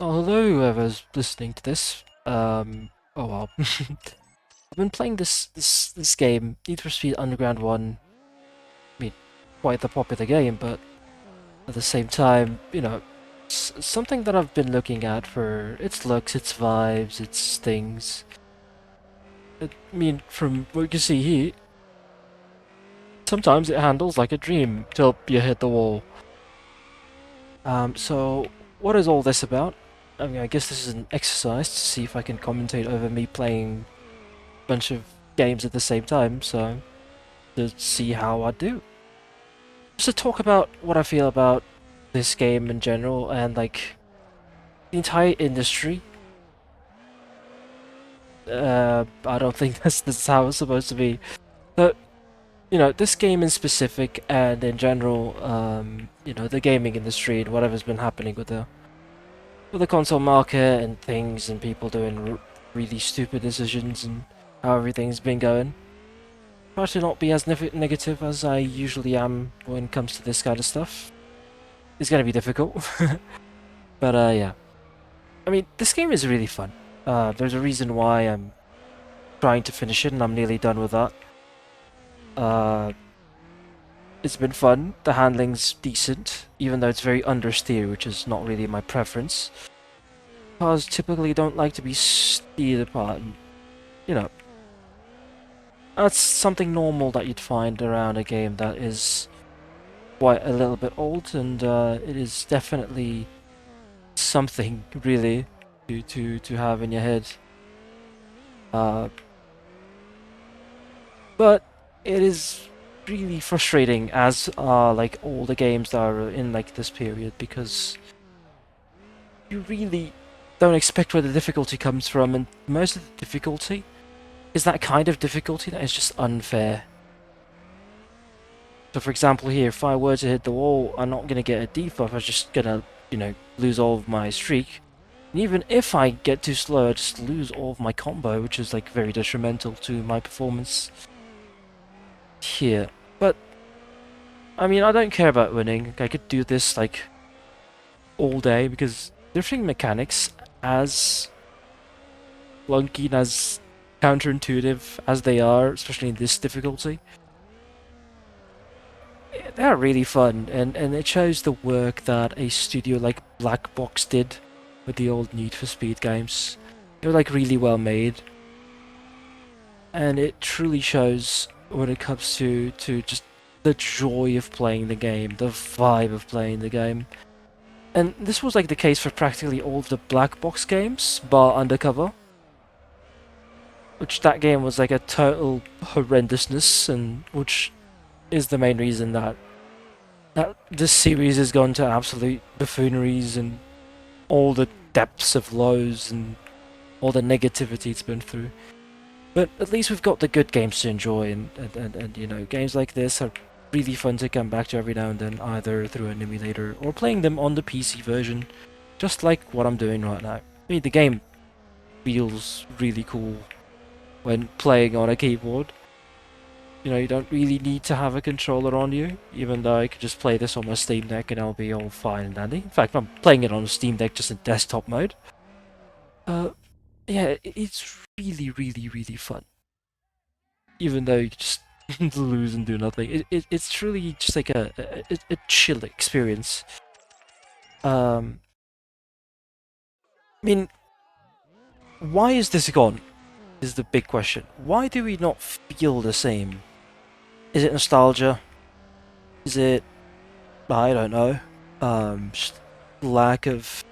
Oh, hello, whoever's listening to this. Oh well. I've been playing this game, Need for Speed Underground 1. I mean, quite the popular game, but at the same time, something that I've been looking at for its looks, its vibes, its things. I mean, from what you can see here, sometimes it handles like a dream till you hit the wall. So what is all this about? I mean, I guess this is an exercise to see if I can commentate over me playing bunch of games at the same time, so to see how I do. Just to talk about what I feel about this game in general and like the entire industry. I don't think that's how it's supposed to be. But this game in specific and in general, the gaming industry and whatever's been happening with the console market and things and people doing really stupid decisions and how everything's been going. Try to not be as negative as I usually am when it comes to this kind of stuff. It's gonna be difficult, but yeah. I mean, this game is really fun. There's a reason why I'm trying to finish it, and I'm nearly done with that. Uh, it's been fun. The handling's decent, even though it's very understeer, which is not really my preference. Cars typically don't like to be steered apart, and, you know, that's something normal that you'd find around a game that is quite a little bit old, and it is definitely something really to have in your head. Uh, but it is really frustrating, as are like all the games that are in like this period, because you really don't expect where the difficulty comes from, and most of the difficulty is that kind of difficulty that is just unfair. So for example here, if I were to hit the wall, I'm not gonna get a debuff, I'm just gonna, lose all of my streak. And even if I get too slow, I just lose all of my combo, which is like very detrimental to my performance here. But I mean, I don't care about winning. I could do this like all day because drifting mechanics, as clunky and as counterintuitive as they are, especially in this difficulty, they're really fun, and it shows the work that a studio like Black Box did with the old Need for Speed games. They're like really well made, and it truly shows when it comes to just the joy of playing the game, the vibe of playing the game. And this was like the case for practically all of the Black Box games, bar Undercover, which that game was like a total horrendousness, and which is the main reason that this series has gone to absolute buffooneries and all the depths of lows and all the negativity it's been through. But at least we've got the good games to enjoy, and games like this are really fun to come back to every now and then, either through an emulator or playing them on the PC version, just like what I'm doing right now. I mean, the game feels really cool when playing on a keyboard. You don't really need to have a controller on you, even though I could just play this on my Steam Deck and I'll be all fine and dandy. In fact, I'm playing it on Steam Deck just in desktop mode. Yeah, it's really, really, really fun. Even though you just lose and do nothing. It's truly just like a chill experience. I mean, why is this gone? Is the big question. Why do we not feel the same? Is it nostalgia? Is it, I don't know, just lack of,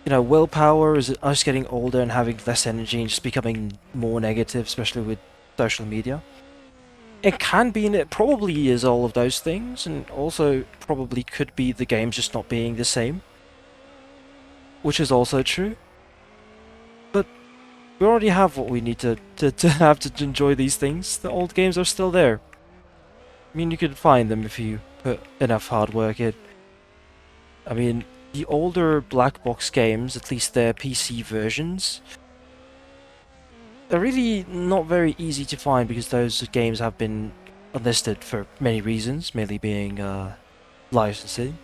willpower? Is it us getting older and having less energy and just becoming more negative, especially with social media? It can be, and it probably is all of those things, and also probably could be the games just not being the same, which is also true. But we already have what we need to have to enjoy these things. The old games are still there. I mean, you could find them if you put enough hard work in. I mean, the older black box games, at least their PC versions, they're really not very easy to find because those games have been unlisted for many reasons, mainly being licensing.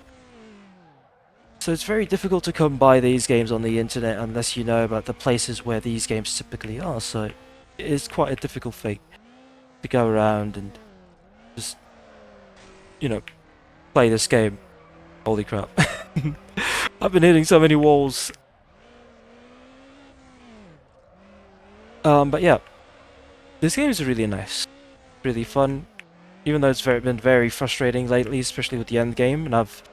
So it's very difficult to come by these games on the internet unless you know about the places where these games typically are. So it is quite a difficult thing to go around and just, you know, play this game. Holy crap. I've been hitting so many walls. But yeah, this game is really nice, really fun. Even though it's been very frustrating lately, especially with the end game, and I've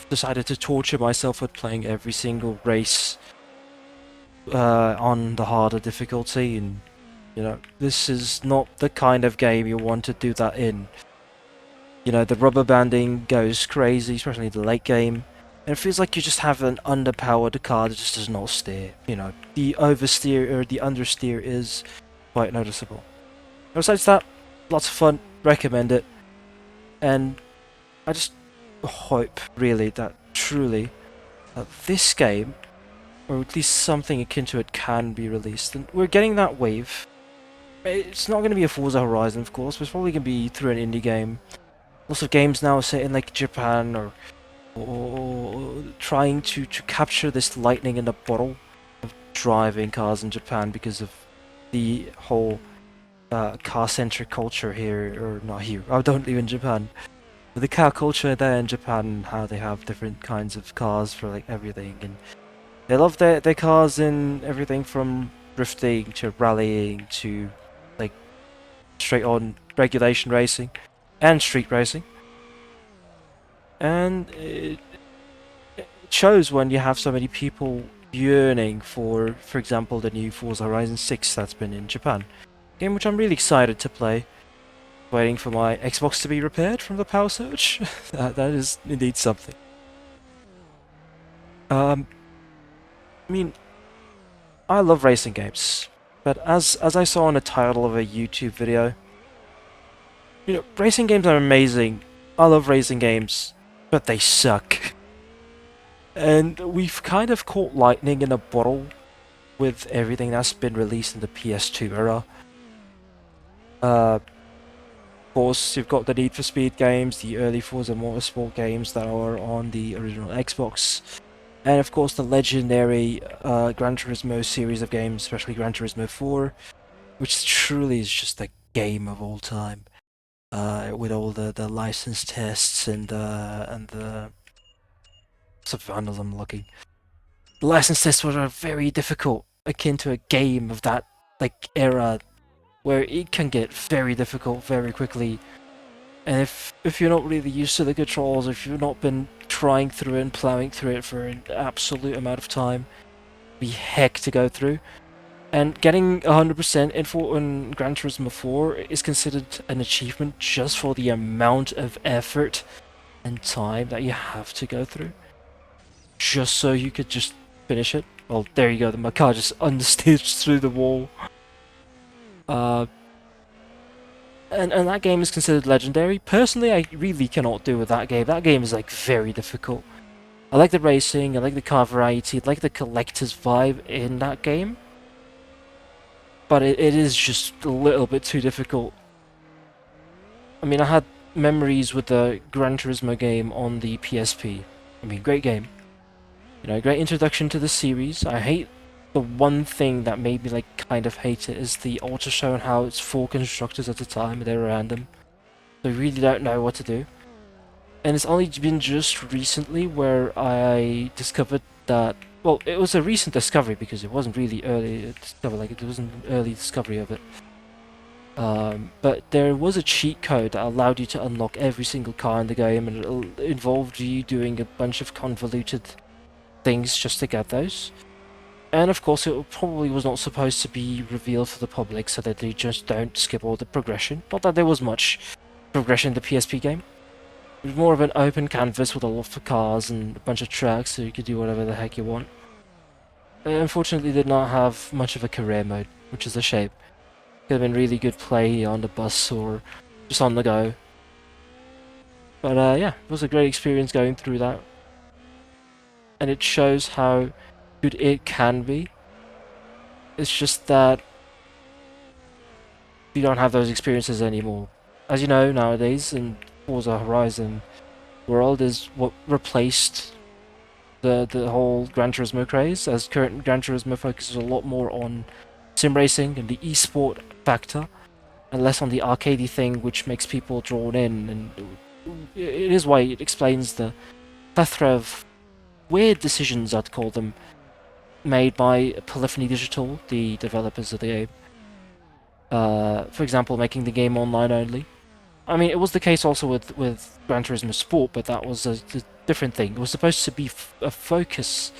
decided to torture myself with playing every single race on the harder difficulty, and this is not the kind of game you want to do that in. The rubber banding goes crazy, especially in the late game, and it feels like you just have an underpowered car that just does not steer. The oversteer or the understeer is quite noticeable. Besides that, lots of fun, recommend it, and I just hope, really, that truly this game, or at least something akin to it, can be released. And we're getting that wave. It's not going to be a Forza Horizon, of course, but it's probably going to be through an indie game. Lots of games now are set in like Japan or trying to capture this lightning in a bottle of driving cars in Japan because of the whole car-centric culture here, or not here, I don't live in Japan. But the car culture there in Japan, how they have different kinds of cars for like everything, and they love their cars in everything from drifting to rallying to like straight on regulation racing and street racing. And it shows when you have so many people yearning for example, the new Forza Horizon 6 that's been in Japan. Game which I'm really excited to play. Waiting for my Xbox to be repaired from the power surge. that is indeed something. I mean, I love racing games, but as I saw in the title of a YouTube video, racing games are amazing. I love racing games, but they suck. And we've kind of caught lightning in a bottle with everything that's been released in the PS2 era. Of course, you've got the Need for Speed games, the early Forza Motorsport games that are on the original Xbox, and of course the legendary Gran Turismo series of games, especially Gran Turismo 4, which truly is just a game of all time, with all the license tests and the some vandals I'm looking. The license tests were very difficult, akin to a game of that like era, where it can get very difficult very quickly. And if you're not really used to the controls, if you've not been trying through it and plowing through it for an absolute amount of time, be heck to go through. And getting 100% in Gran Turismo 4 is considered an achievement just for the amount of effort and time that you have to go through, just so you could just finish it. Well, there you go, my car just understeered through the wall. And that game is considered legendary. Personally, I really cannot do with that game. That game is like very difficult. I like the racing, I like the car variety, I like the collector's vibe in that game. But it is just a little bit too difficult. I mean, I had memories with the Gran Turismo game on the PSP. I mean, great game. Great introduction to the series. I hate the one thing that made me like kind of hate it is the auto show and how it's 4 constructors at a time and they're random. So I really don't know what to do. And it's only been just recently where I discovered that, well, it was a recent discovery because it wasn't really early discovery, like it wasn't an early discovery of it. But there was a cheat code that allowed you to unlock every single car in the game, and it involved you doing a bunch of convoluted things just to get those. And of course it probably was not supposed to be revealed for the public so that they just don't skip all the progression. Not that there was much progression in the PSP game. It was more of an open canvas with a lot of cars and a bunch of tracks so you could do whatever the heck you want. Unfortunately did not have much of a career mode, which is a shame. Could have been really good play on the bus or just on the go. But yeah, it was a great experience going through that. And it shows how good it can be. It's just that you don't have those experiences anymore. As you know, nowadays in Forza Horizon world is what replaced the whole Gran Turismo craze, as current Gran Turismo focuses a lot more on sim racing and the esport factor, and less on the arcadey thing, which makes people drawn in. And it is why it explains the plethora of weird decisions, I'd call them, made by Polyphony Digital, the developers of the game. For example, making the game online only. I mean, it was the case also with Gran Turismo Sport, but that was a different thing. It was supposed to be a focus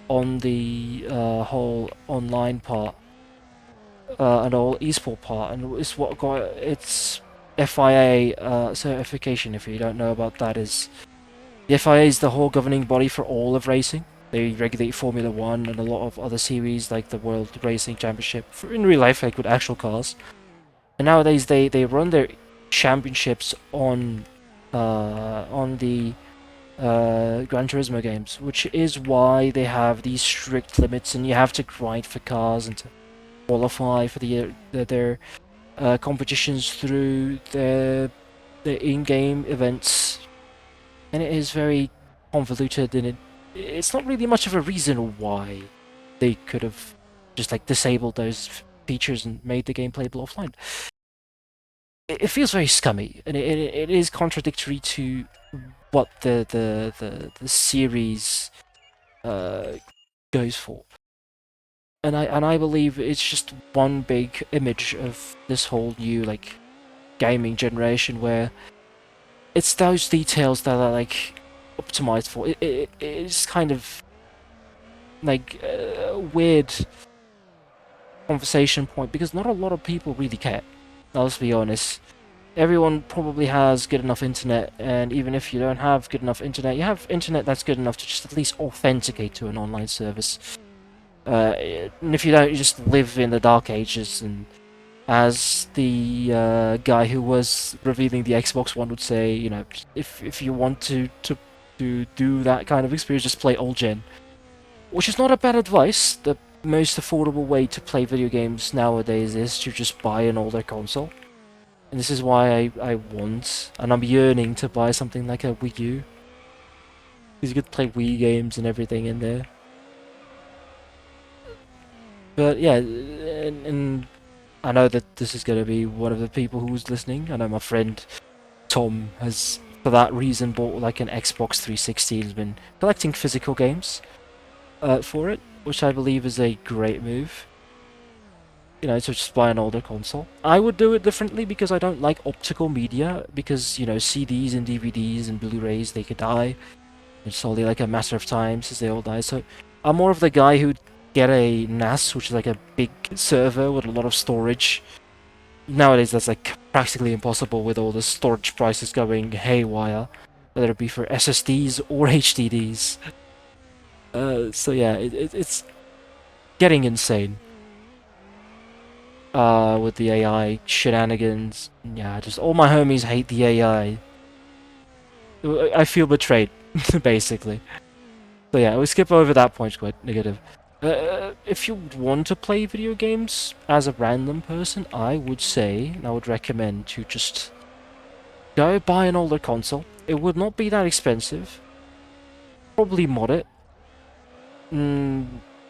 on the whole online part and all esport part, and it's what got its FIA certification. If you don't know about that, is the FIA is the whole governing body for all of racing. They regulate Formula One and a lot of other series like the World Racing Championship in real life, like with actual cars. And nowadays they run their championships on the Gran Turismo games, which is why they have these strict limits, and you have to grind for cars and to qualify for their competitions through the in-game events, and it is very convoluted, and it's not really much of a reason why they could have just like disabled those features and made the game playable offline. It feels very scummy, and it is contradictory to what the series goes for. And I believe it's just one big image of this whole new like gaming generation where it's those details that are like optimized for. It's kind of like a weird conversation point because not a lot of people really care. Now, let's be honest. Everyone probably has good enough internet, and even if you don't have good enough internet, you have internet that's good enough to just at least authenticate to an online service. And if you don't, you just live in the dark ages, and as the guy who was revealing the Xbox One would say, you know, if you want to do that kind of experience, just play old gen. Which is not a bad advice. The most affordable way to play video games nowadays is to just buy an older console. And this is why I want, and I'm yearning to buy something like a Wii U. Because you could play Wii games and everything in there. But yeah, and I know that this is going to be one of the people who's listening. I know my friend Tom has, for that reason, bought like an Xbox 360. He's been collecting physical games for it, which I believe is a great move. You know, to just buy an older console. I would do it differently because I don't like optical media, because, you know, CDs and DVDs and Blu-rays, they could die. It's only like a matter of time since they all die, so I'm more of the guy who'd get a NAS, which is like a big server with a lot of storage. Nowadays that's like practically impossible with all the storage prices going haywire, whether it be for SSDs or HDDs. So yeah, it's getting insane. With the AI shenanigans. Yeah, just all my homies hate the AI. I feel betrayed, basically. So yeah, we skip over that point, quite negative. If you want to play video games as a random person, I would say, and I would recommend to just go buy an older console. It would not be that expensive. Probably mod it.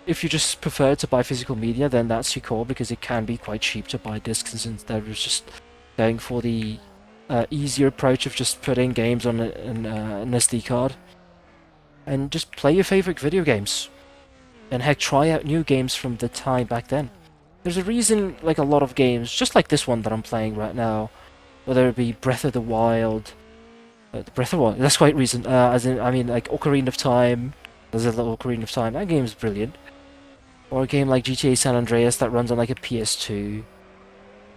If you just prefer to buy physical media, then that's your call, because it can be quite cheap to buy discs instead of just going for the easier approach of just putting games on an SD card. And just play your favorite video games. And heck, try out new games from the time back then. There's a reason, like a lot of games, just like this one that I'm playing right now, whether it be Breath of the Wild, Breath of the Wild, that's quite recent, as in, I mean, like Ocarina of Time, there's a little Ocarina of Time, that game's brilliant. Or a game like GTA San Andreas that runs on like a PS2.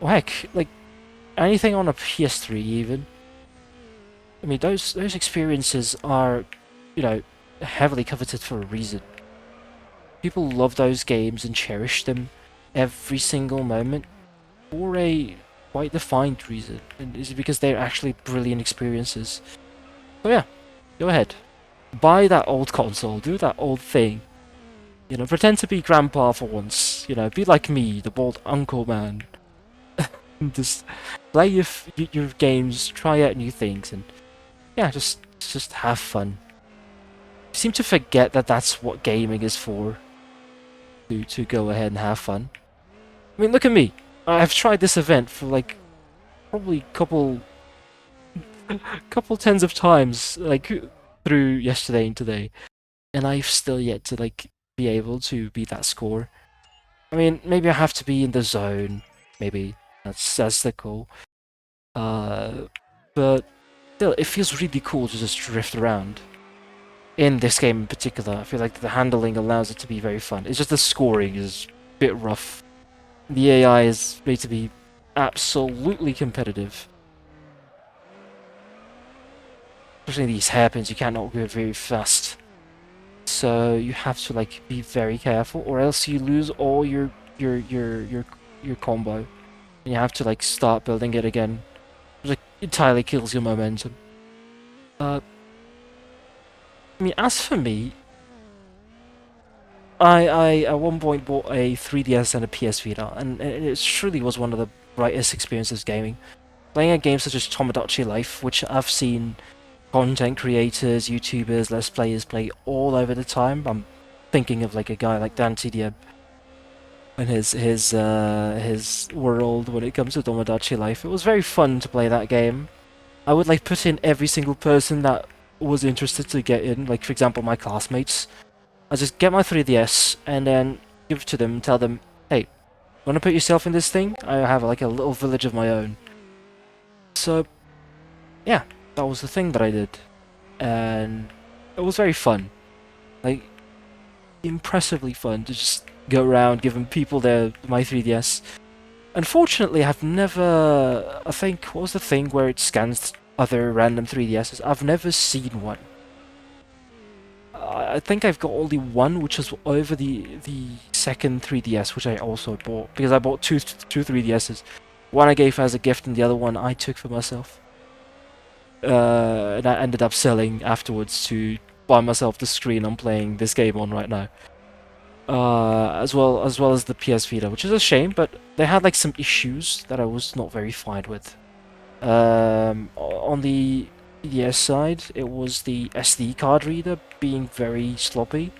Or heck, like anything on a PS3 even. I mean, those experiences are, you know, heavily coveted for a reason. People love those games and cherish them every single moment for a quite defined reason, and it's because they're actually brilliant experiences. So yeah, go ahead. Buy that old console, do that old thing. You know, pretend to be grandpa for once. You know, be like me, the bald uncle man. Just play your games, try out new things, and yeah, just have fun. seem to forget that that's what gaming is for. To go ahead and have fun. I mean, look at me. I've tried this event for like probably couple tens of times, like through yesterday and today, and I've still yet to like be able to beat that score. I mean, maybe I have to be in the zone. Maybe that's the goal. But still, it feels really cool to just drift around. In this game in particular, I feel like the handling allows it to be very fun. It's just the scoring is a bit rough. The AI is made to be absolutely competitive. Especially these hairpins, you cannot go very fast. So you have to like be very careful, or else you lose all your combo, and you have to like start building it again. Which like entirely kills your momentum. I mean, as for me, I at one point bought a 3DS and a PS Vita, and it truly was one of the brightest experiences gaming. Playing a game such as Tomodachi Life, which I've seen content creators, YouTubers, Let's Players play all over the time. I'm thinking of like a guy like Dan TDM and his world when it comes to Tomodachi Life. It was very fun to play that game. I would like put in every single person that was interested to get in, like for example my classmates. I just get my 3DS and then give it to them and tell them, hey, wanna put yourself in this thing? I have like a little village of my own. So yeah, that was the thing that I did. And it was very fun. Like impressively fun to just go around giving people my 3DS. Unfortunately, I've never. I think what was the thing where it scans other random 3DSs? I've never seen one. I think I've got only one, which is over the second 3DS, which I also bought because I bought two 3DSs. One I gave as a gift, and the other one I took for myself. And I ended up selling afterwards to buy myself the screen I'm playing this game on right now. As well as the PS Vita, which is a shame, but they had like some issues that I was not very fine with. On the EDS side, it was the SD card reader being very sloppy.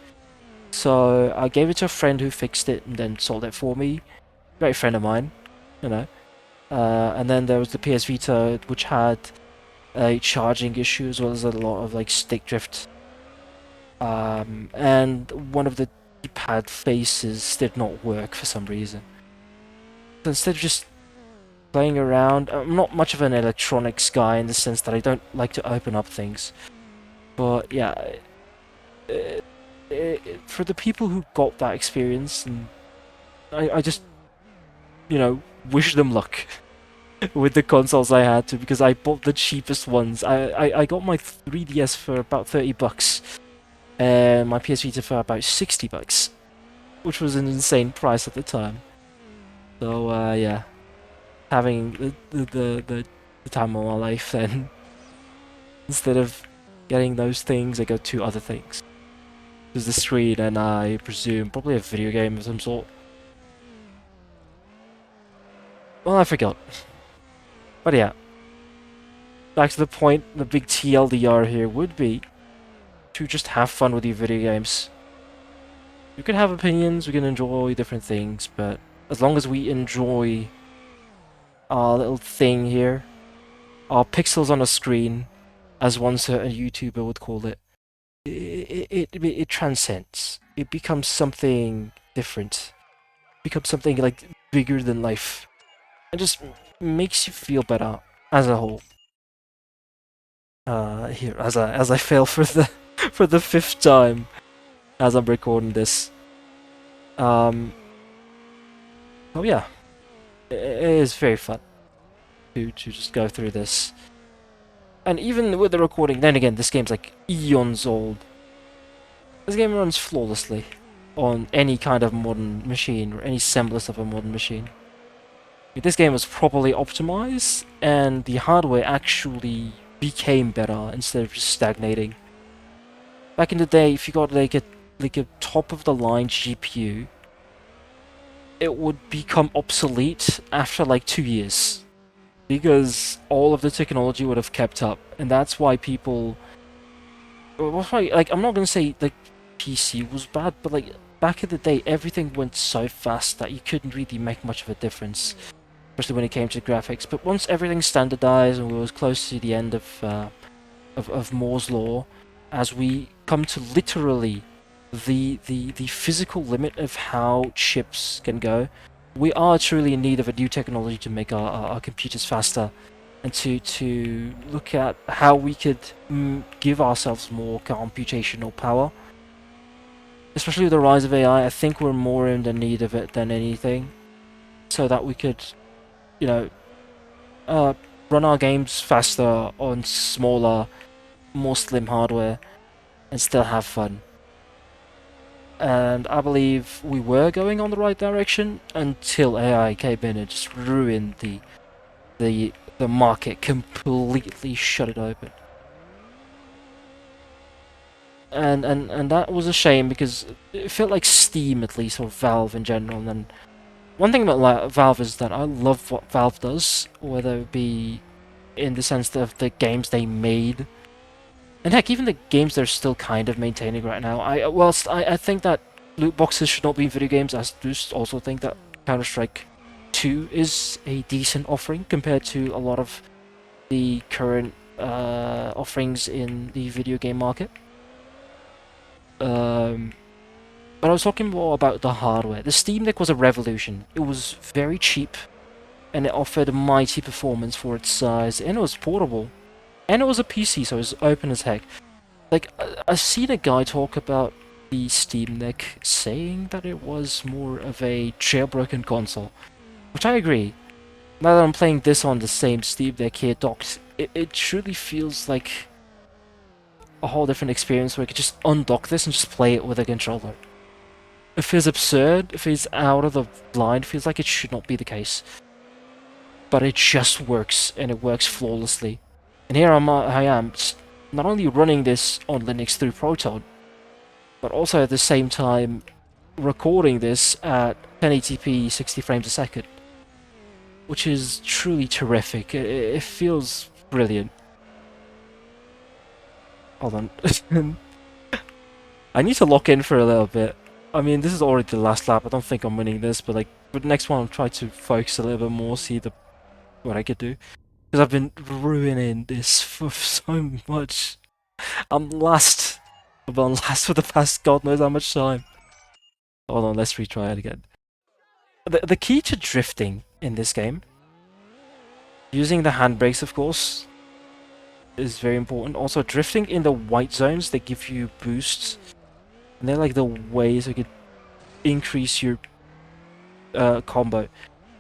So I gave it to a friend who fixed it and then sold it for me. Great friend of mine, you know. And then there was the PS Vita, which had a charging issue as well as a lot of like stick drift. And one of the pad faces did not work for some reason. So instead of just playing around, I'm not much of an electronics guy in the sense that I don't like to open up things. But yeah, for the people who got that experience, and I just, wish them luck with the consoles I had to, because I bought the cheapest ones. I got my 3DS for about $30. And my PS Vita for about $60, which was an insane price at the time. So yeah, having the time of my life, then instead of getting those things, I got two other things. There's the screen, and I presume probably a video game of some sort. Well, I forgot. But yeah, back to the point. The big TLDR here would be to just have fun with your video games. You can have opinions, we can enjoy different things, but as long as we enjoy our little thing here, our pixels on a screen, as one certain YouTuber would call it, it transcends. It becomes something different. It becomes something like bigger than life. It just makes you feel better as a whole. Here, as I fail for the for the 5th time as I'm recording this. Oh yeah, it is very fun to just go through this. And even with the recording, then again, this game's like eons old. This game runs flawlessly on any kind of modern machine, or any semblance of a modern machine. This game was properly optimized, and the hardware actually became better instead of just stagnating. Back in the day, if you got like a top of the line GPU, it would become obsolete after like 2 years, because all of the technology would have kept up, and that's why people Well, like, I'm not gonna say like PC was bad, but like back in the day, everything went so fast that you couldn't really make much of a difference, especially when it came to graphics. But once everything standardized and we was close to the end of Moore's law, as we come to literally the physical limit of how chips can go, we are truly in need of a new technology to make our computers faster, and to look at how we could give ourselves more computational power. Especially with the rise of AI, I think we're more in the need of it than anything, so that we could, you know, uh, run our games faster on smaller, more slim hardware and still have fun. And I believe we were going on the right direction until AI came in and just ruined the market, completely shut it open. And that was a shame because it felt like Steam, at least, or Valve in general. And then one thing about Valve is that I love what Valve does, whether it be in the sense of the games they made, and heck, even the games they're still kind of maintaining right now. I think that loot boxes should not be in video games. I do also think that Counter-Strike 2 is a decent offering compared to a lot of the current offerings in the video game market. Um, but I was talking more about the hardware. The Steam Deck was a revolution. It was very cheap, and it offered a mighty performance for its size, and it was portable. And it was a PC, so it was open as heck. Like, I've seen a guy talk about the Steam Deck saying that it was more of a jailbroken console, which I agree. Now that I'm playing this on the same Steam Deck here docked, it truly feels like a whole different experience where I could just undock this and just play it with a controller. It feels absurd, it feels out of the line, it feels like it should not be the case. But it just works, and it works flawlessly. And here I am, not only running this on Linux through Proton, but also at the same time recording this at 1080p 60 frames a second, which is truly terrific. It feels brilliant. Hold on. I need to lock in for a little bit. I mean, this is already the last lap. I don't think I'm winning this, but like, for the next one, I'll try to focus a little bit more, see what I could do. Because I've been ruining this for so much. I'm last. I've been last for the past God knows how much time. Hold on, let's retry it again. The key to drifting in this game, using the handbrakes, of course, is very important. Also, drifting in the white zones, they give you boosts. And they're like the ways you could increase your combo.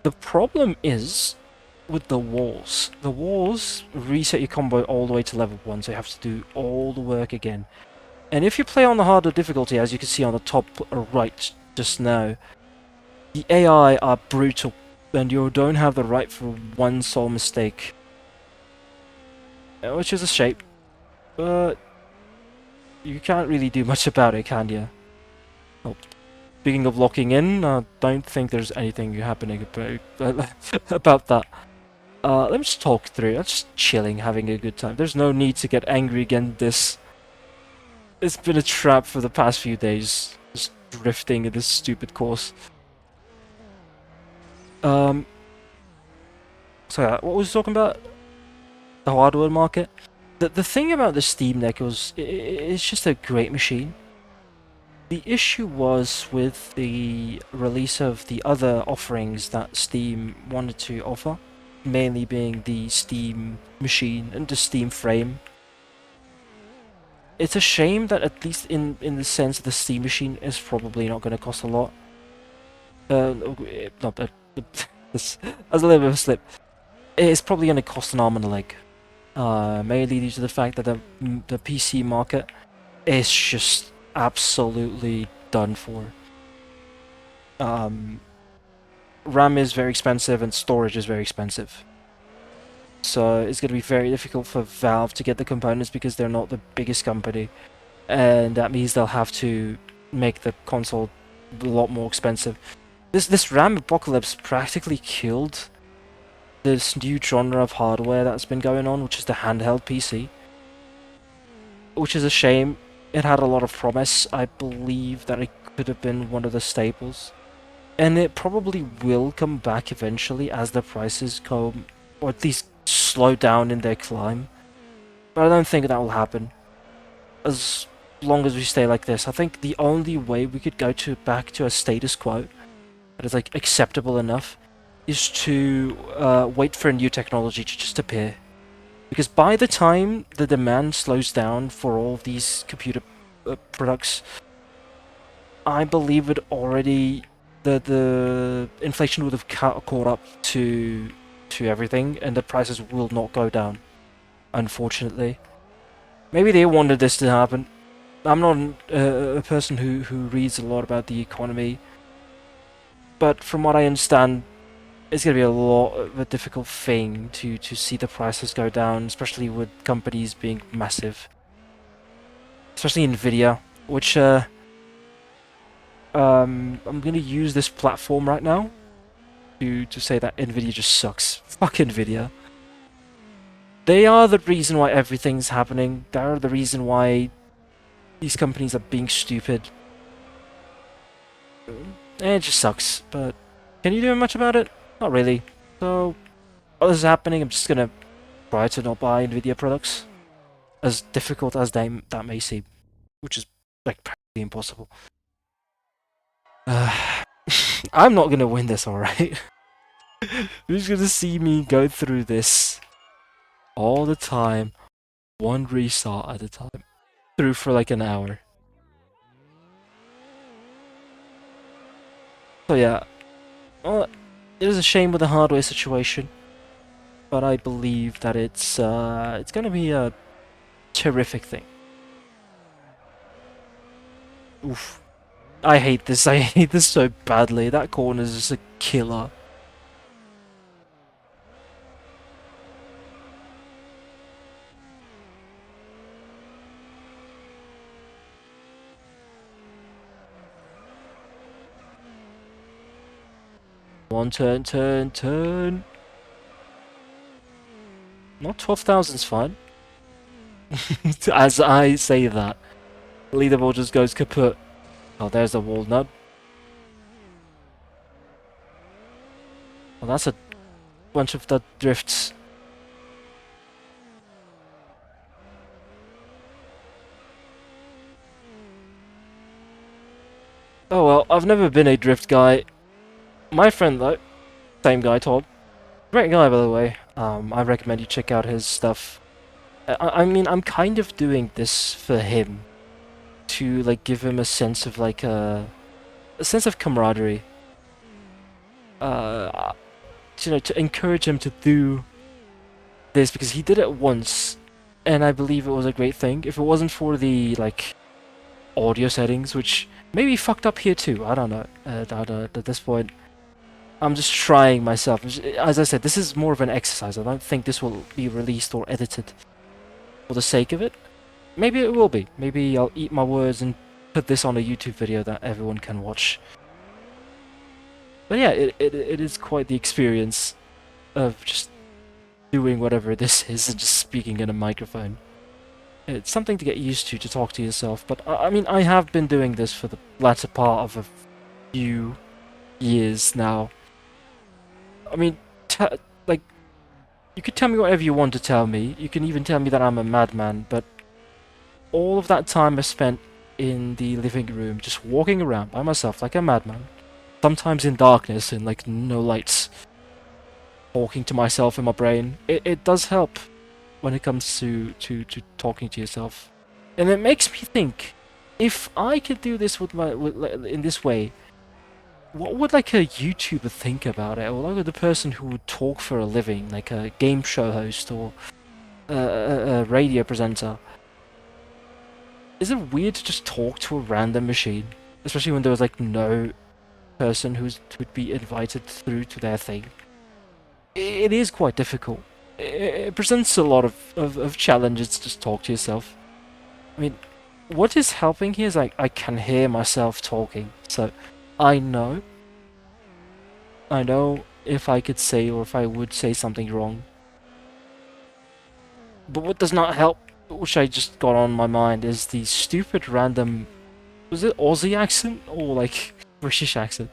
The problem is with the walls. The walls reset your combo all the way to level 1, so you have to do all the work again. And if you play on the harder difficulty, as you can see on the top right just now, the AI are brutal, and you don't have the right for one sole mistake. Which is a shame, but you can't really do much about it, can you? Oh, speaking of locking in, I don't think there's anything happening about that. Let me just talk through it. I'm just chilling, having a good time. There's no need to get angry against this. It's been a trap for the past few days, just drifting in this stupid course. So yeah, what was I talking about? The hardware market. The thing about the Steam Deck was it's just a great machine. The issue was with the release of the other offerings that Steam wanted to offer, mainly being the Steam machine and the Steam frame. It's a shame that at least in the sense the Steam machine is probably not going to cost a lot. No, that's a little bit of a slip. It's probably going to cost an arm and a leg. Mainly due to the fact that the PC market is just absolutely done for. RAM is very expensive and storage is very expensive. So it's going to be very difficult for Valve to get the components because they're not the biggest company. And that means they'll have to make the console a lot more expensive. This RAM apocalypse practically killed this new genre of hardware that's been going on, which is the handheld PC. which is a shame. It had a lot of promise. I believe that it could have been one of the staples. And it probably will come back eventually as the prices come, or at least slow down in their climb. But I don't think that will happen. As long as we stay like this, I think the only way we could go back to a status quo that is like acceptable enough is to wait for a new technology to just appear. Because by the time the demand slows down for all of these computer products, I believe it already the inflation would have caught up to everything, and the prices will not go down. Unfortunately, maybe they wanted this to happen. I'm not a person who reads a lot about the economy, but from what I understand, it's going to be a lot of a difficult thing to see the prices go down, especially with companies being massive, especially Nvidia, which I'm going to use this platform right now to say that Nvidia just sucks. Fuck Nvidia. They are the reason why everything's happening. They are the reason why these companies are being stupid. It just sucks, but can you do much about it? Not really. So, while this is happening, I'm just gonna try to not buy Nvidia products. As difficult as that may seem, which is like practically impossible. I'm not gonna win this, alright? You're just gonna see me go through this all the time, one restart at a time, through for like an hour. So yeah, well, it is a shame with the hardware situation, but I believe that it's gonna be a terrific thing. Oof. I hate this. I hate this so badly. That corner is just a killer. One turn, turn, turn. Not 12,000's fine. As I say that, leaderboard just goes kaput. Oh, there's the walnut. Well, that's a bunch of the drifts. Oh well, I've never been a drift guy. My friend though, same guy, Todd. Great guy, by the way. I recommend you check out his stuff. I mean, I'm kind of doing this for him to like give him a sense of like a sense of camaraderie. Uh, you know, to encourage him to do this because he did it once, and I believe it was a great thing. If it wasn't for the like audio settings, which maybe fucked up here too, I don't know. At this point, I'm just trying myself. As I said, this is more of an exercise. I don't think this will be released or edited for the sake of it. Maybe it will be. Maybe I'll eat my words and put this on a YouTube video that everyone can watch. But yeah, it is quite the experience of just doing whatever this is and just speaking in a microphone. It's something to get used to talk to yourself, but I mean, I have been doing this for the latter part of a few years now. I mean, like, you could tell me whatever you want to tell me, you can even tell me that I'm a madman, but all of that time I spent in the living room, just walking around by myself like a madman, sometimes in darkness and like no lights, talking to myself in my brain, it does help when it comes to talking to yourself. And it makes me think, if I could do this in this way, what would like a YouTuber think about it? Or like the person who would talk for a living, like a game show host or a radio presenter? Is it weird to just talk to a random machine? Especially when there was like no person who'd be invited through to their thing. It is quite difficult. It presents a lot of challenges to just talk to yourself. I mean, what is helping here is like I can hear myself talking, so I know if I could say or if I would say something wrong. But what does not help which I just got on my mind, is the stupid random, was it Aussie accent or like British accent?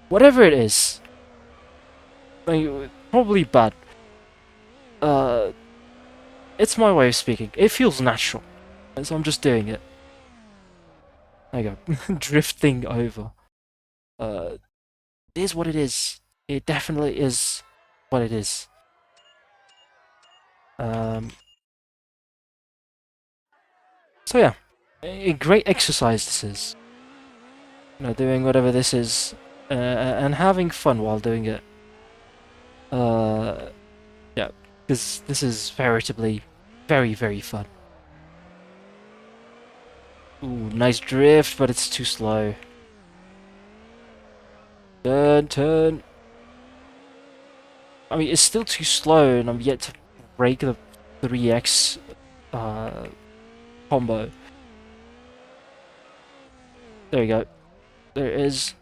Whatever it is, like, probably bad. Uh, it's my way of speaking. It feels natural, so I'm just doing it. There you go, drifting over. Uh, it is what it is. It definitely is what it is. Um, so yeah, a great exercise this is. You know, doing whatever this is, and having fun while doing it. Uh, yeah, because this is veritably very, very fun. Ooh, nice drift, but it's too slow. Turn, turn. I mean, it's still too slow, and I'm yet to break the 3x combo. There we go. There it is.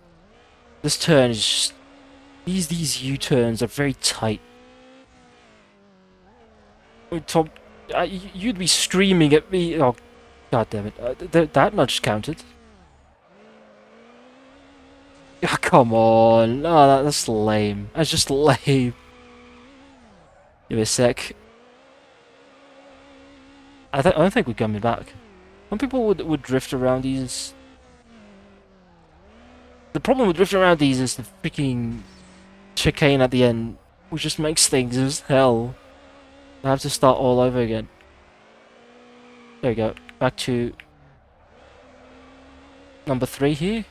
This turn is just... These U-turns are very tight. Tom, you'd be screaming at me. Oh, god damn it! That nudge counted. Oh, come on! Oh, that's lame. That's just lame. Give me a sec. I don't think we're coming back. Some people would drift around these. The problem with drifting around these is the freaking chicane at the end, which just makes things as hell. I have to start all over again. There we go. Back to number 3 here.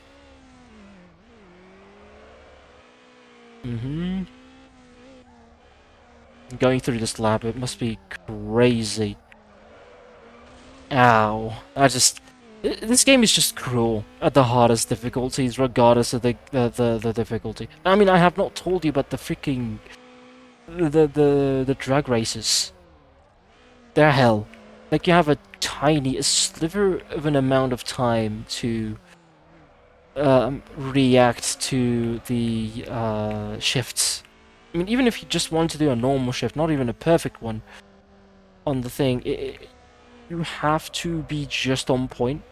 Going through this lab, it must be crazy. Ow. This game is just cruel at the hardest difficulties, regardless of the difficulty. I mean, I have not told you about the freaking... The drag races. They're hell. Like, you have a sliver of an amount of time to react to the shifts. I mean, even if you just want to do a normal shift, not even a perfect one, on the thing, you have to be just on point.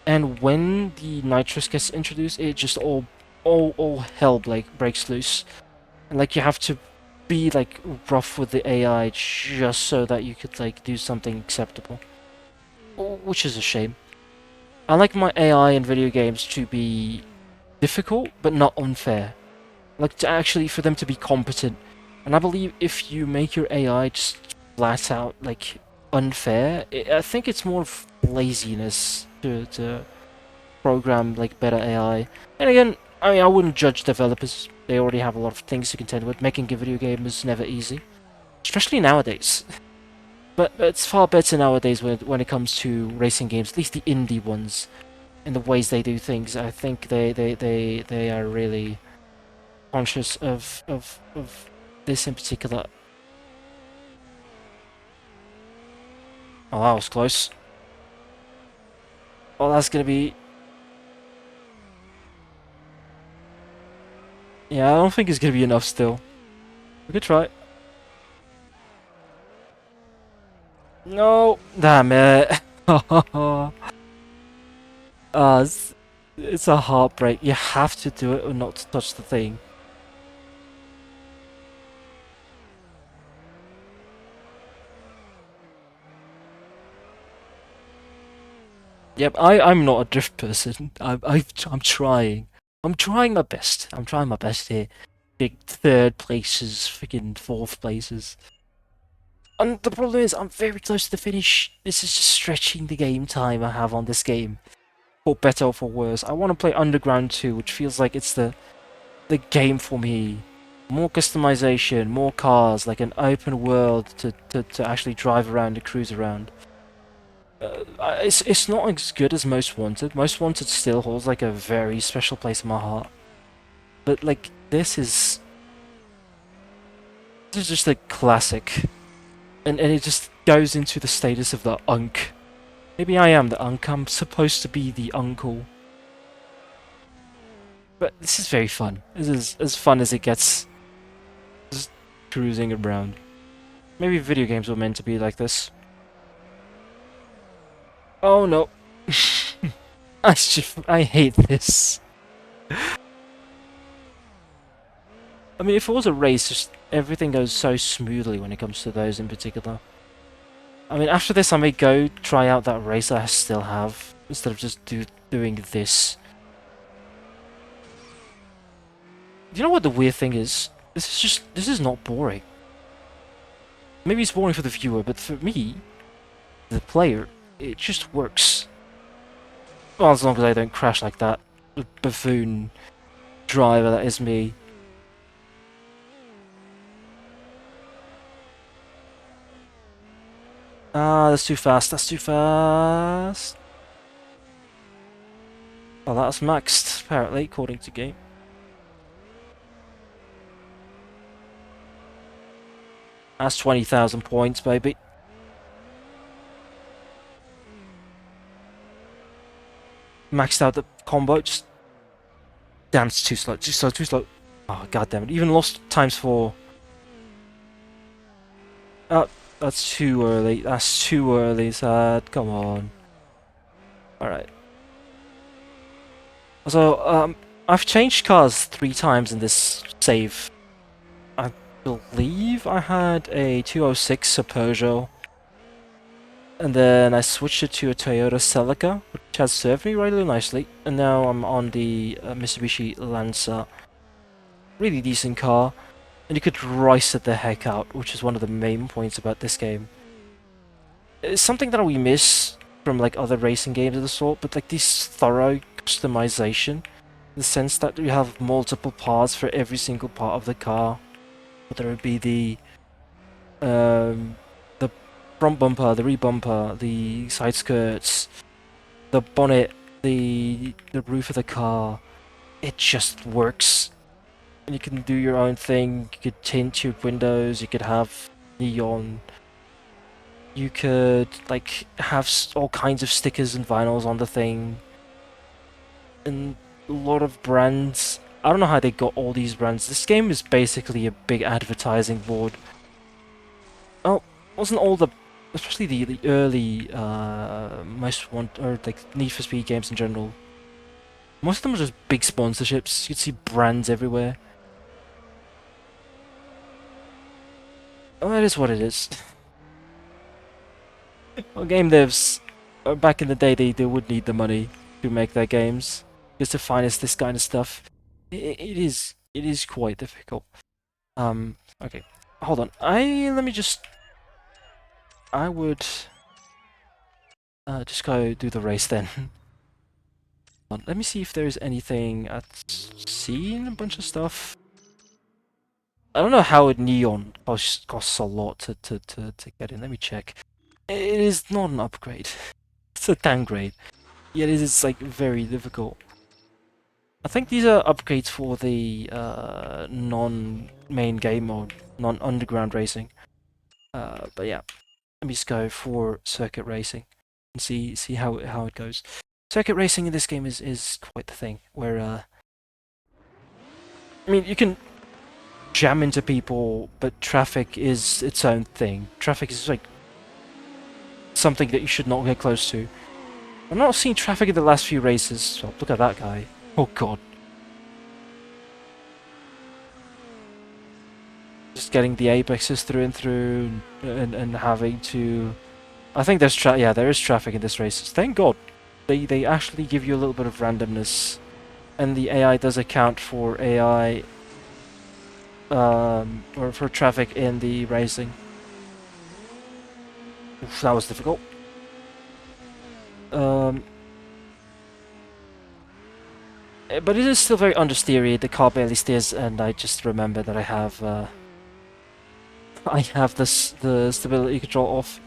And when the nitrous gets introduced, it just all hell like breaks loose. And like you have to be like rough with the AI just so that you could like do something acceptable. Which is a shame. I like my AI in video games to be difficult, but not unfair. Like to actually for them to be competent. And I believe if you make your AI just flat out like unfair, I think it's more of laziness to program like better AI. And again, I mean I wouldn't judge developers. They already have a lot of things to contend with. Making a video game is never easy, especially nowadays. But it's far better nowadays when it comes to racing games, at least the indie ones, and the ways they do things. I think they are really conscious of this in particular. Oh, that was close. Oh, that's gonna be... Yeah, I don't think it's gonna be enough still. We could try. No! Damn it! It's a heartbreak. You have to do it or not to touch the thing. Yep, I'm not a drift person. I'm trying. I'm trying my best. I'm trying my best here. Big 3rd places, freaking 4th places. And the problem is, I'm very close to the finish. This is just stretching the game time I have on this game. For better or for worse. I want to play Underground 2, which feels like it's the game for me. More customization, more cars, like an open world to actually drive around and cruise around. It's not as good as Most Wanted. Most Wanted still holds like a very special place in my heart. But like this is just a classic, and it just goes into the status of the unk. Maybe I am the unk. I'm supposed to be the uncle. But this is very fun. This is as fun as it gets. Just cruising around. Maybe video games were meant to be like this. Oh no. I hate this. I mean, if it was a race, just everything goes so smoothly when it comes to those in particular. I mean, after this, I may go try out that race I still have instead of just doing this. You know what the weird thing is? This is not boring. Maybe it's boring for the viewer, but for me, the player, it just works. Well, as long as I don't crash like that buffoon driver that is me. Ah, that's too fast, that's too fast. Well, that's maxed, apparently, according to game. That's 20,000 points, baby. Maxed out the combo, just... Damn, it's too slow, too slow, too slow. Oh, god damn it. Even lost times 4. Oh, that's too early. That's too early, sad. Come on. Alright. So, I've changed cars 3 times in this save. I believe I had a 206 Peugeot. And then I switched it to a Toyota Celica, which has served me really nicely. And now I'm on the Mitsubishi Lancer. Really decent car. And you could rice it the heck out, which is one of the main points about this game. It's something that we miss from like other racing games of the sort, but like this thorough customization. The sense that you have multiple parts for every single part of the car. Whether it be the front bumper, the rear bumper, the side skirts, the bonnet, the roof of the car. It just works. And you can do your own thing. You could tint your windows, you could have neon. You could like have all kinds of stickers and vinyls on the thing. And a lot of brands. I don't know how they got all these brands. This game is basically a big advertising board. Oh, wasn't all the, especially the early most want or like Need for Speed games in general. Most of them are just big sponsorships. You'd see brands everywhere. Oh, that is what it is. Well, game devs, back in the day, they would need the money to make their games, just to finance this kind of stuff. It is quite difficult. Okay, hold on. Let me just. I would just go do the race then. Let me see if there's anything at seen a bunch of stuff. I don't know how neon costs a lot to get in. Let me check. It is not an upgrade. It's a downgrade. Yet it is like very difficult. I think these are upgrades for the non-main game mode, non-underground racing. But yeah, let me just go for circuit racing and see how it goes. Circuit racing in this game is quite the thing. Where I mean, you can jam into people, but traffic is its own thing. Traffic is like something that you should not get close to. I've not seen traffic in the last few races, so look at that guy. Oh god. Just getting the apexes through and through, and having to... I think there's yeah, there is traffic in this race. Thank god. They actually give you a little bit of randomness. And the AI does account for AI... or for traffic in the racing. Oof, that was difficult. But it is still very understeery. The car barely steers, and I just remember that I have the stability control off.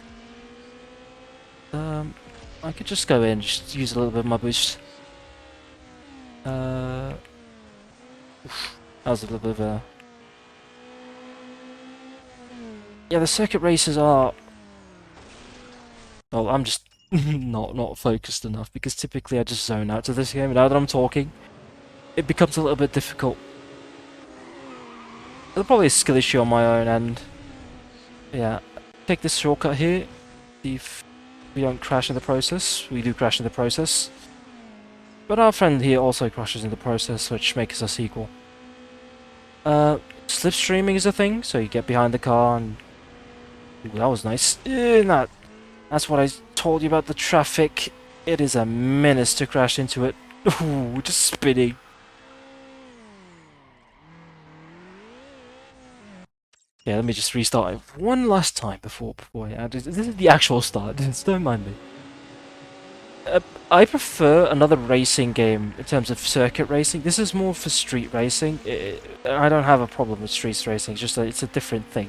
I could just go in, just use a little bit of my boost. Oof, that was a little bit of a... Yeah, the circuit races are... Well, I'm just not focused enough, because typically I just zone out to this game, and now that I'm talking, it becomes a little bit difficult. There's probably a skill issue on my own end. Yeah, take this shortcut here. See if We don't crash in the process. We do crash in the process. But our friend here also crashes in the process, which makes us equal. Slipstreaming is a thing, so you get behind the car and... Ooh, that was nice. That's what I told you about the traffic. It is a menace to crash into it. Ooh, just spinning. Yeah, let me just restart it one last time before I add it. This is the actual start, just don't mind me. I prefer another racing game in terms of circuit racing. This is more for street racing. I don't have a problem with street racing, it's just that it's a different thing.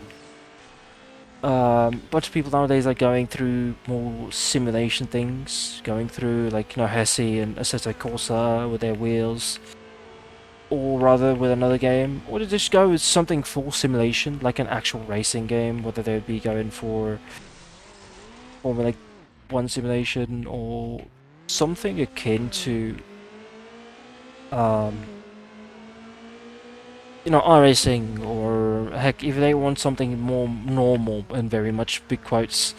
A bunch of people nowadays are going through more simulation things, going through like, you know, Hesse and Assetto Corsa with their wheels, or rather with another game, or to just go with something full simulation, like an actual racing game, whether they'd be going for Formula 1 simulation or something akin to, you know, iRacing, or heck, if they want something more normal and very much big quotes,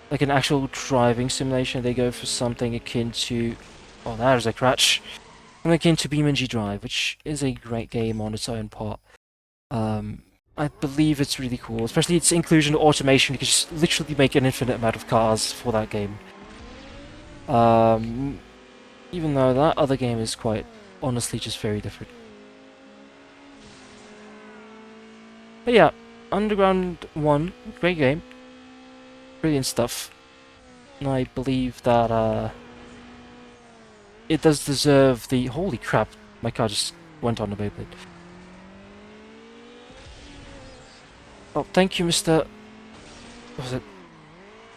like an actual driving simulation, they go for something akin to, oh, there's a crash, something akin to BeamNG Drive, which is a great game on its own part. I believe it's really cool, especially its inclusion of automation. You can just literally make an infinite amount of cars for that game. Even though that other game is quite honestly just very different. But yeah, Underground 1, great game. Brilliant stuff. And I believe that it does deserve the... Holy crap, my car just went on a bit. Oh, thank you, Mr... What was it?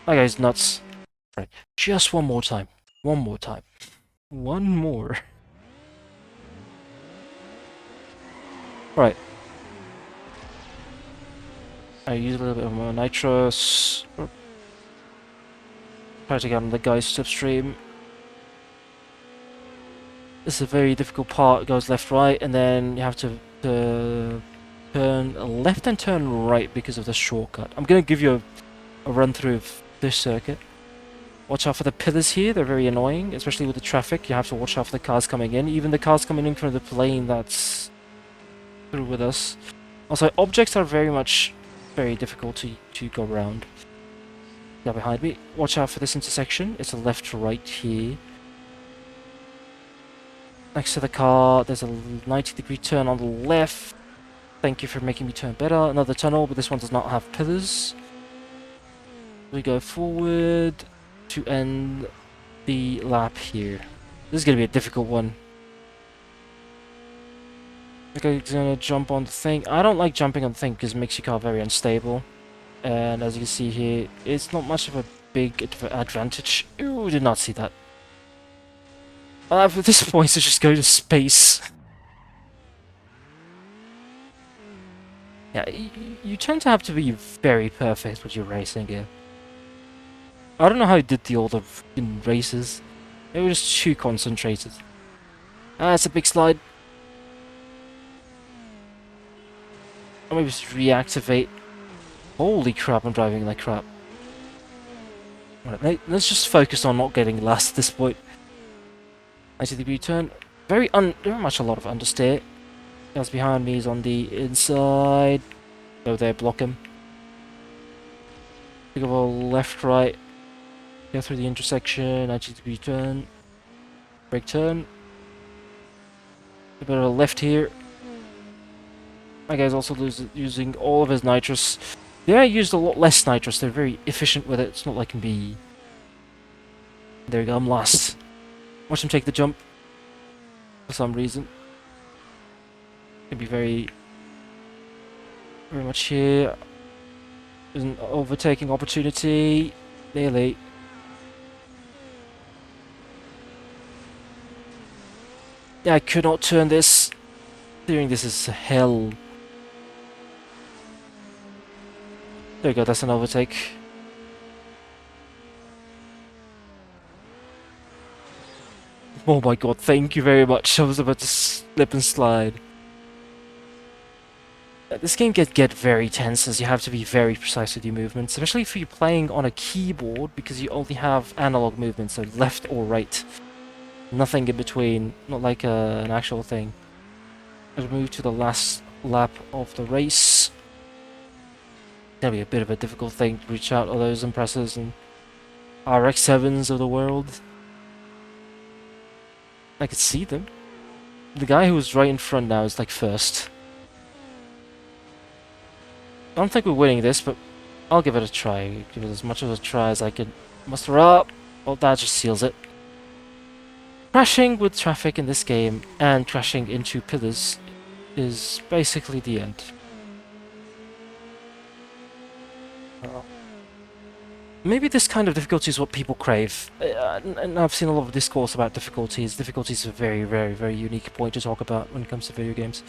That guy's nuts. Right, just one more time. One more time. One more. Right. I use a little bit more nitrous. Try to get on the guy's slipstream. This is a very difficult part. It goes left, right, and then you have to turn left and turn right because of the shortcut. I'm going to give you a run through of this circuit. Watch out for the pillars here. They're very annoying, especially with the traffic. You have to watch out for the cars coming in. Even the cars coming in from the plane that's through with us. Also, objects are very difficult to go around. Now behind me. Watch out for this intersection. It's a left to right here. Next to the car, there's a 90-degree turn on the left. Thank you for making me turn better. Another tunnel, but this one does not have pillars. We go forward to end the lap here. This is going to be a difficult one. I think I'm going to jump on the thing. I don't like jumping on the thing because it makes your car very unstable. And as you can see here, it's not much of a big advantage. Ooh, did not see that. At this point, so just go to space. Yeah, you tend to have to be very perfect with your racing here. I don't know how you did the older races. They were just too concentrated. Ah, it's a big slide. I'll maybe just reactivate. Holy crap, I'm driving like crap. Right, let's just focus on not getting last at this point. 90-degree turn. Very much a lot of understeer. Guys behind me is on the inside. Go there, block him. Think of a left, right. Go through the intersection. 90-degree turn. Brake turn. A bit of a left here. My guy's also using all of his nitrous. Yeah, I used a lot less nitrous. They're very efficient with it. It's not like in B. There we go, I'm last. Watch him take the jump. For some reason. Can be very much here. There's an overtaking opportunity. Nearly. Yeah, I could not turn this. Steering this is hell. There we go, that's an overtake. Oh my god, thank you very much. I was about to slip and slide. This game get very tense as you have to be very precise with your movements, especially if you're playing on a keyboard because you only have analog movements, so left or right. Nothing in between, not like an actual thing. Let's move to the last lap of the race. Gonna be a bit of a difficult thing to reach out all those Impressors and RX-7s of the world. I could see them. The guy who was right in front now is like first. I don't think we're winning this, but I'll give it a try. Give it as much of a try as I can muster up. Well, that just seals it. Crashing with traffic in this game and crashing into pillars is basically the end. Maybe this kind of difficulty is what people crave. And I've seen a lot of discourse about difficulties. Difficulty is a very, very, very unique point to talk about when it comes to video games.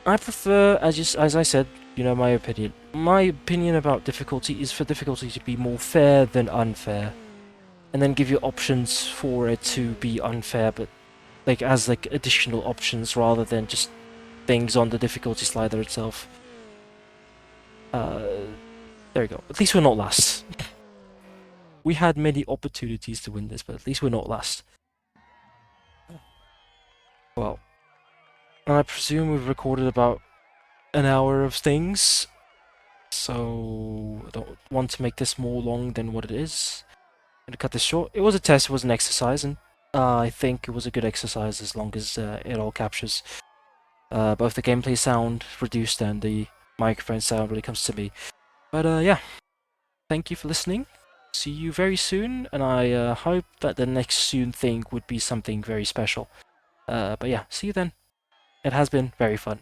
I prefer, as I said, you know my opinion. My opinion about difficulty is for difficulty to be more fair than unfair. And then give you options for it to be unfair, but like as like additional options rather than just things on the difficulty slider itself. There we go. At least we're not last. We had many opportunities to win this, but at least we're not last. Well, I presume we've recorded about an hour of things, so I don't want to make this more long than what it is. I'm gonna cut this short. It was a test, it was an exercise, and I think it was a good exercise as long as it all captures both the gameplay sound reduced and the microphone sound when it comes to me. But yeah, thank you for listening. See you very soon, and I hope that the next soon thing would be something very special. But yeah, see you then. It has been very fun.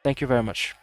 Thank you very much.